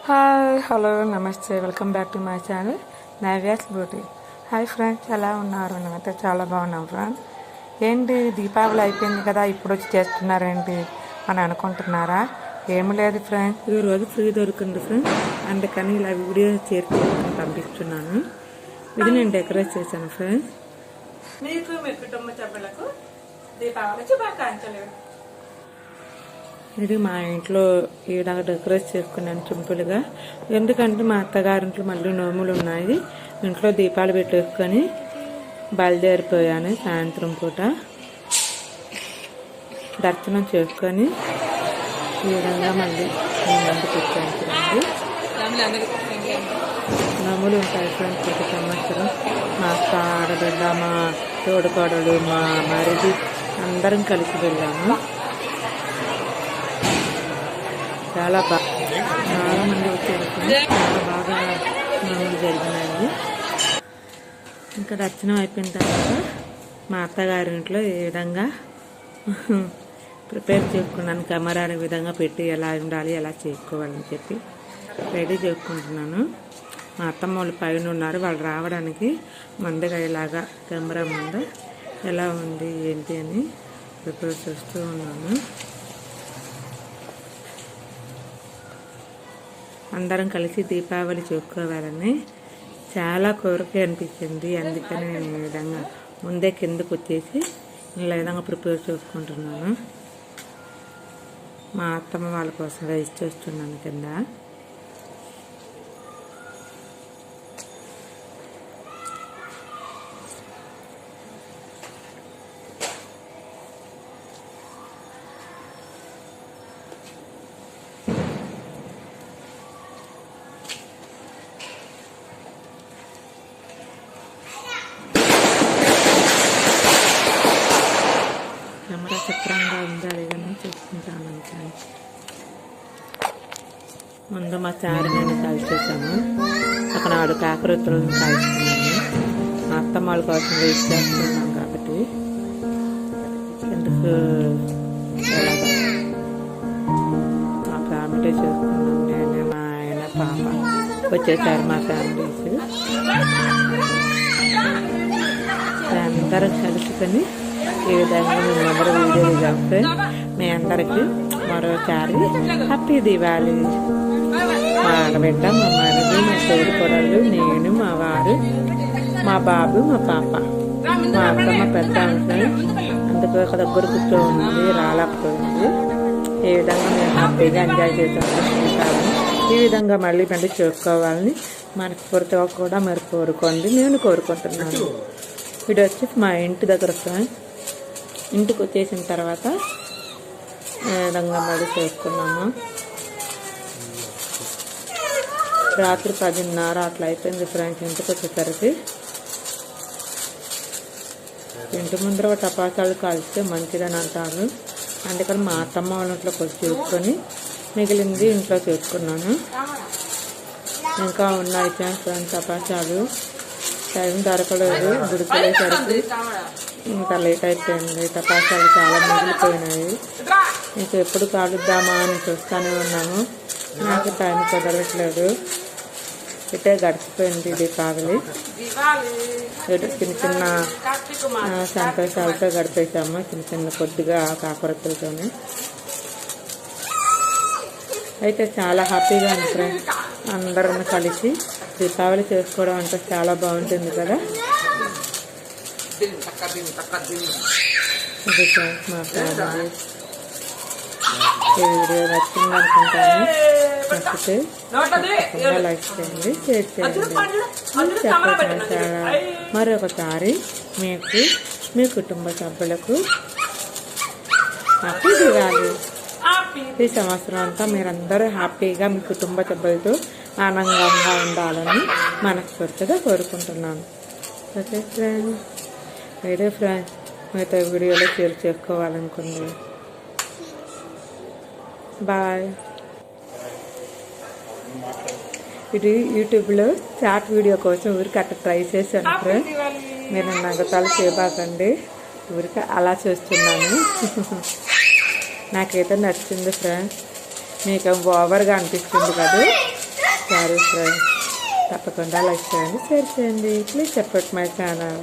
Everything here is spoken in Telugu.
హాయ్ హలో నమస్తే welcome back to my channel Navya's beauty. Hi friends, ఎలా ఉన్నారు? మేమైతే చాలా బాగున్నాం ఫ్రెండ్స్. ఏంటి దీపావళి అయిపోయింది కదా, ఇప్పుడు వచ్చి చేస్తున్నారేంటి అని అనుకుంటున్నారా? ఏమి లేదు ఫ్రెండ్స్, ఈరోజు ఫ్రీ దొరికింది ఫ్రెండ్స్, అందుకని ఇలా వీడియో చేర్చి పంపిస్తున్నాను. ఇది నేను డెకరేట్ చేశాను ఫ్రెండ్స్. మీకు మీ కుటుంబ సభ్యులకు దీపావళి శుభాకాంక్షలు. ఇది మా ఇంట్లో ఈ విధంగా డెకరేట్ చేసుకున్నాను సింపుల్గా. ఎందుకంటే మా అత్తగారింట్లో మళ్ళీ నోములు ఉన్నాయి, ఇంట్లో దీపాలు పెట్టేసుకొని బయలుదేరిపోయాను. సాయంత్రం పూట దర్శనం చేసుకొని ఈ విధంగా మళ్ళీ ముందుకు వచ్చాను చూడండి. నోములు ఉంటాయి ఫ్రెండ్స్ ప్రతి సంవత్సరం. మా అక్క, ఆడబిడ్డ, మా తోడుకోడలు, మా మరిది అందరం కలిసి వెళ్ళాము. చాలా మంది వచ్చారు, చాలా బాగా నోములు జరిగినాయి. ఇంకా దర్శనం అయిపోయిన తర్వాత మా అత్తగారింట్లో ఈ విధంగా ప్రిపేర్ చేసుకున్నాను. కెమెరా అనే విధంగా పెట్టి ఎలా ఉండాలి, ఎలా చేసుకోవాలని చెప్పి రెడీ చేసుకుంటున్నాను. మా అత్తమ్మ వాళ్ళు పైన ఉన్నారు, వాళ్ళు రావడానికి ముందుగా ఇలాగా కెమెరా ముందు ఎలా ఉంది ఏంటి అని ప్రిపేర్ చేస్తూ ఉన్నాను. అందరం కలిసి దీపావళి చేసుకోవాలని చాలా కోరిక అనిపించింది. అందుకని నేను ఈ విధంగా ముందే కిందకు వచ్చేసి ఇలా విధంగా ప్రిపేర్ చేసుకుంటున్నాను. మా అత్తమ్మ వాళ్ళ కోసం రైస్ చేస్తున్నాను కింద. కెమెరా చిత్రంగా ఉందా లేదని చూసుకుంటాను అనుకోండి. ముందు మా చారు నేను కాల్చేసాను, అక్కడ 4 కాకరొత్తులను కాల్చుకున్నాను. మా అత్తమ్మ వాళ్ళ కోసం వెయిట్ చేస్తున్నాం కాబట్టి ఎందుకు ఎలాగా మా ఫ్యామిలీ చేసుకున్నాం. నేను, మా ఆయన, పాప వచ్చేసారు మా ఫ్యామిలీస్. అందరం కలుసుకొని ఈ విధంగా మేమందరం వీడియో దిగాం. మీ అందరికీ మరోసారి హ్యాపీ దివాళీ. మా ఆడబిడ్డ, మా మరిది, మా తోడుకోడళ్ళు, నేను, మా వారు, మా బాబు, మా పాప, మా అత్తమ్మ పెద్ద అంశం అందుకు ఒక దగ్గర కూర్చోండి, రాలేకపోయింది. ఈ విధంగా మేము హ్యాపీగా ఎంజాయ్ చేసాము. ఈ విధంగా మళ్ళీ చేసుకోవాలని మనస్ఫూర్తిగా కూడా మరి కోరుకోండి, నేను కోరుకుంటున్నాను. ఇది వచ్చి మా ఇంటి దగ్గర ఫ్రెండ్స్. ఇంటికి వచ్చేసిన తర్వాత విధంగా మళ్ళీ చేసుకున్నాము. రాత్రి 10:30 అట్లా అయిపోయింది ఫ్రెండ్స్ ఇంటికి వచ్చేసరికి. ఇంటి ముందర టపాసాలు కాల్స్తే మంచిదని అంటారు, అందుకని మా అత్తమ్మ వాళ్ళ ఇంట్లో కొంచెం చేసుకొని మిగిలింది ఇంట్లో చేసుకున్నాను. ఇంకా ఉన్నాయి ఫ్రెండ్స్ టపాసాలు, టైం దొరకలేదు, గుడికెళ్ళేసరికి ఇంకా లేట్ అయిపోయింది. టపాసాలు చాలా మిగిలిపోయినాయి. ఇంకా ఎప్పుడు కాలుద్దామా అని చూస్తూనే ఉన్నాము, నాకు టైం కుదరట్లేదు. ఇటే గడిచిపోయింది దీపావళి. చిన్న చిన్న సంతోషాలతో గడిపేసాము, చిన్న కొద్దిగా కాకరొత్తులతో. అయితే చాలా హ్యాపీగా ఉంది ఫ్రెండ్స్, అందరం కలిసి దీపావళి చేసుకోవడం అంటే చాలా బాగుంటుంది కదా. ఇది ఫ్రెండ్స్ మా ఫ్యామిలీ. ఈ వీడియో నచ్చింది అనుకుంటాను. నచ్చితే లైక్ చేయండి, షేర్ చేయండి. చెప్పకుండా మరొకసారి మీకు, మీ కుటుంబ సభ్యులకు హ్యాపీ దివాళీ. ఈ సంవత్సరం అంతా మీరందరూ హ్యాపీగా మీ కుటుంబ సభ్యులతో ఆనందంగా ఉండాలని మనస్ఫూర్తిగా కోరుకుంటున్నాను. ఓకే ఫ్రెండ్స్, ఇదే ఫ్రెండ్స్ మీతో వీడియోలో షేర్ చేసుకోవాలనుకుంది. బాయ్. ఇది యూట్యూబ్లో చాట్ వీడియో కోసం ఊరికి అట్లా ట్రై చేశాను ఫ్రెండ్స్. మీరు నగతాలు చేయబాకండి, ఊరికి అలా చేస్తున్నాను. నాకైతే నచ్చింది ఫ్రెండ్స్. మీకు ఓవర్గా అనిపిస్తుంది కదా, చారు ఫ్రై. తప్పకుండా లైక్ చేయండి, షేర్ చేయండి. Please support my channel.